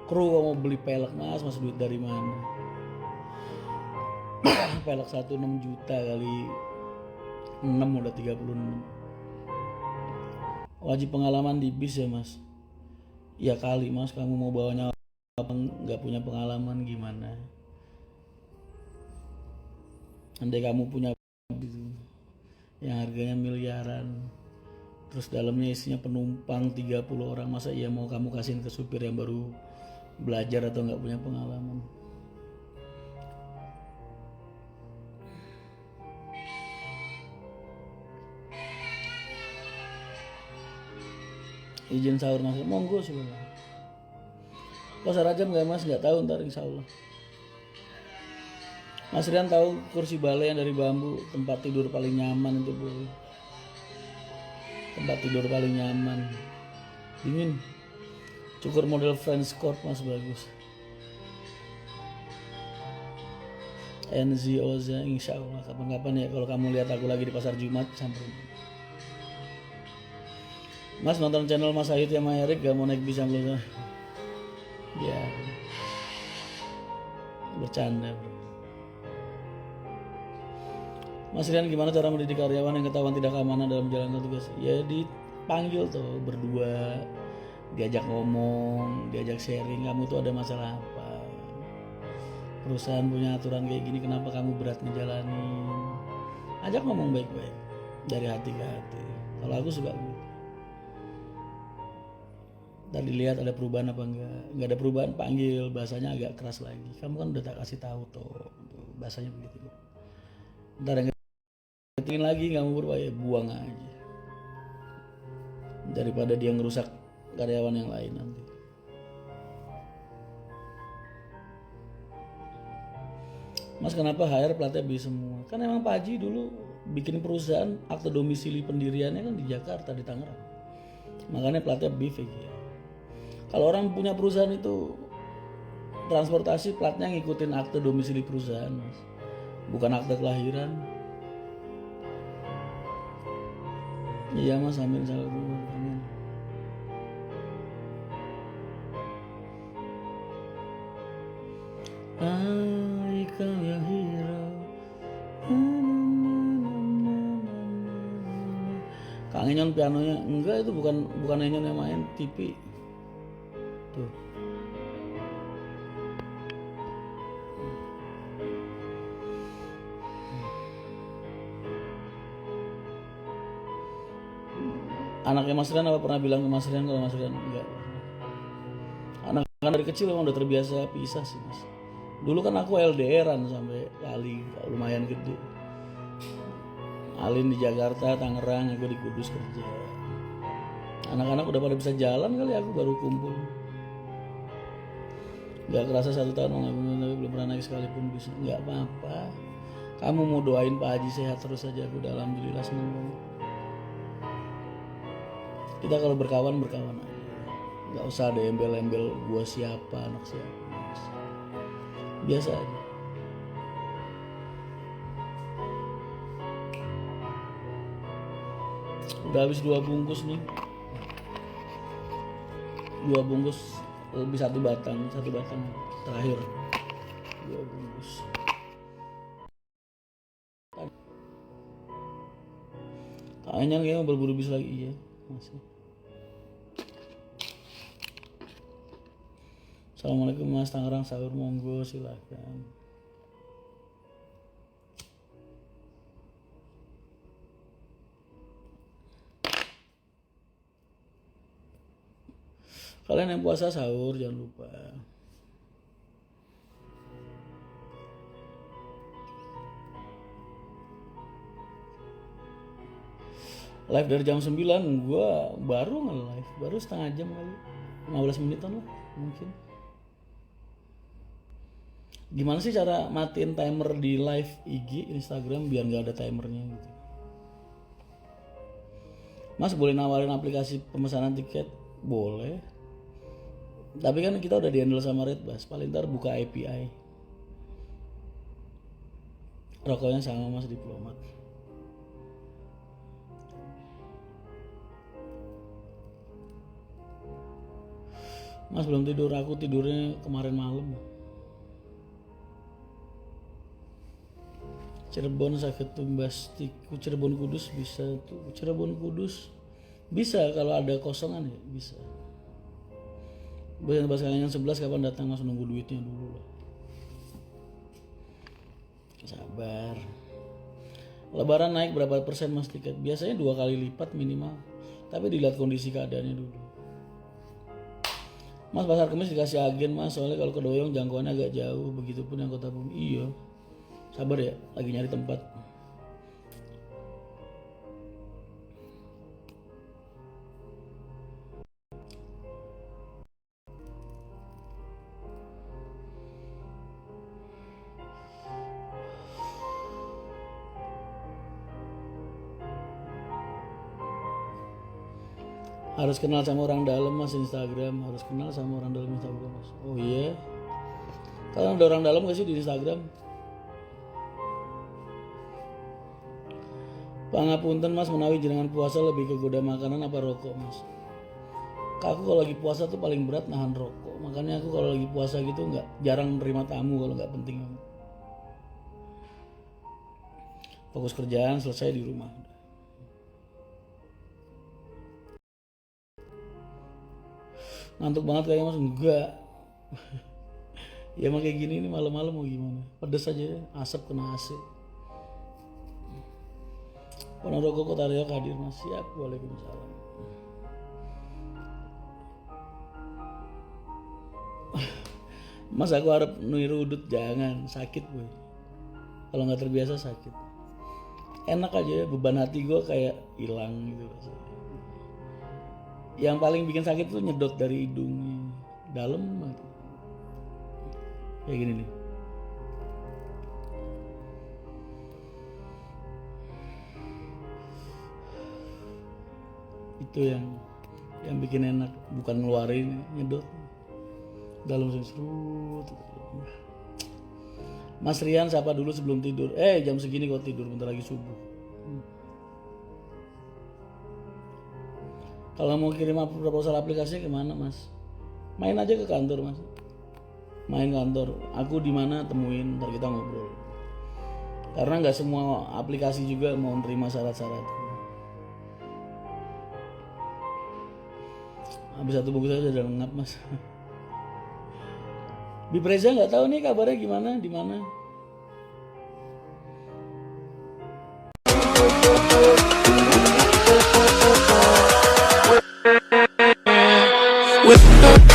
Kru mau beli pelek mas duit dari mana? Pelek 1 6 juta kali 6 udah 36. Wajib pengalaman di bis ya mas. Ya kali mas, kamu mau bawanya apa, nggak punya pengalaman gimana? Andai kamu punya gitu, yang harganya miliaran, terus dalamnya isinya penumpang 30 orang, masa iya mau kamu kasihin ke supir yang baru belajar atau nggak punya pengalaman? Izin sahur mas, monggo sebenarnya. Pasar aja nggak mas? Nggak tahu, ntar insya Allah. Mas Rian tahu kursi balai yang dari bambu, tempat tidur paling nyaman itu bu. Tempat tidur paling nyaman, dingin. Cukur model French Court mas, bagus. NZ Oza, insya Allah kapan-kapan ya kalau kamu lihat aku lagi di pasar Jumat samperin. Mas nonton channel Mas Ayut sama Erik, gak mau naik bis belum? Ya bercanda bro. Mas Rian gimana cara mendidik karyawan yang ketahuan tidak keamanan dalam menjalankan tugas? Ya dipanggil tuh berdua, diajak ngomong, diajak sharing, kamu tuh ada masalah apa? Perusahaan punya aturan kayak gini, kenapa kamu berat ngejalanin? Ajak ngomong baik-baik, dari hati ke hati. Kalau aku suka gitu. Tadi lihat ada perubahan apa enggak ada perubahan, panggil, bahasanya agak keras lagi. Kamu kan udah tak kasih tahu tuh, bahasanya begitu. Ntar yang ketingin lagi kamu berubah, ya buang aja, daripada dia ngerusak karyawan yang lain nanti. Mas kenapa HR platnya B semua? Kan emang Pak Haji dulu bikin perusahaan, akte domisili pendiriannya kan di Jakarta, di Tangerang, makanya platnya B VG. Kalau orang punya perusahaan itu transportasi platnya ngikutin akte domisili perusahaan mas, bukan akte kelahiran. Iya mas, amin, amin. Kau yang hirau, Kang Enyon pianonya enggak, itu bukan Enyon yang main, TV tuh. Anaknya Mas Rian apa pernah bilang ke Mas Rian kalau Mas Rian enggak? Anak kan dari kecil emang udah terbiasa pisah sih mas. Dulu kan aku LDRan sampai kali lumayan gede. Alin di Jakarta, Tangerang, aku di Kudus kerja. Anak-anak udah pada bisa jalan kali, aku baru kumpul. Gak kerasa 1 tahun mengagumi, tapi belum pernah naik sekalipun bisa. Gak apa-apa. Kamu mau doain Pak Haji sehat terus aja, aku udah alhamdulillah seneng banget. Kita kalau berkawan aja. Gak usah ada embel-embel gua siapa, anak siapa. Biasa aja. Udah habis 2 bungkus nih. 2 bungkus lebih 1 batang terakhir. 2 bungkus. Kayaknya kayaknya berburu bis lagi, iya masih. Assalamualaikum mas, Tangerang sahur monggo silahkan. Kalian yang puasa sahur jangan lupa. Live dari jam 9, gue baru nge-live, baru setengah jam kali, 15 menitan lah mungkin. Gimana sih cara matiin timer di live IG, Instagram biar gak ada timernya gitu? Mas boleh nawarin aplikasi pemesanan tiket? Boleh. Tapi kan kita udah di-handle sama Redbus, paling ntar buka API. Rokoknya sama mas, Diplomat. Mas belum tidur, aku tidurnya kemarin malam. Cirebon sakit tumbas tiku, Cirebon Kudus bisa tuh. Cirebon Kudus bisa kalau ada kosongan ya bisa. Buat bahas kalian yang 11 kapan datang, Mas, nunggu duitnya dulu lah. Sabar. Lebaran naik berapa persen, Mas, tiket? Biasanya 2 kali lipat minimal. Tapi dilihat kondisi keadaannya dulu. Mas, pasar Kemis dikasih agen, Mas, soalnya kalau ke Doyong jangkauannya agak jauh. Begitupun yang Kota Bumi. Iya. Sabar ya, lagi nyari tempat. Harus kenal sama orang dalam, Mas, Instagram. Harus kenal sama orang dalam Instagram, Mas. Oh iya. Kalian ada orang dalam gak sih di Instagram? Pangapunten, Mas, menawi jenengan puasa lebih ke goda makanan apa rokok, Mas? Aku kalau lagi puasa tuh paling berat nahan rokok. Makanya aku kalau lagi puasa gitu nggak jarang menerima tamu kalau nggak penting. Fokus kerjaan, selesai di rumah. Ngantuk banget kayaknya, Mas. Enggak. Ya emang kayak gini nih malam-malam mau gimana? Pedes aja ya, asap kena AC. Ponorogo Kota Riau hadir, Mas. Siap. Waalaikumsalam. Mas, aku harap niru udut, jangan, sakit boy. Kalau nggak terbiasa sakit. Enak aja ya, beban hati gue kayak hilang gitu rasanya. Yang paling bikin sakit tuh nyedot dari hidung dalam gitu. Kayak gini nih. Itu yang bikin enak, bukan ngeluarin, nyedot dalam serut. Mas Rian sapa dulu sebelum tidur. Jam segini kok tidur, bentar lagi subuh. Kalau mau kirim proposal aplikasinya kemana, Mas? Main aja ke kantor, Mas. Main kantor. Aku di mana temuin, ntar kita ngobrol. Karena nggak semua aplikasi juga mau nerima syarat-syarat. Habis satu bungkus aja udah lengkap, Mas. Bipreza nggak tahu nih kabarnya gimana, di mana. With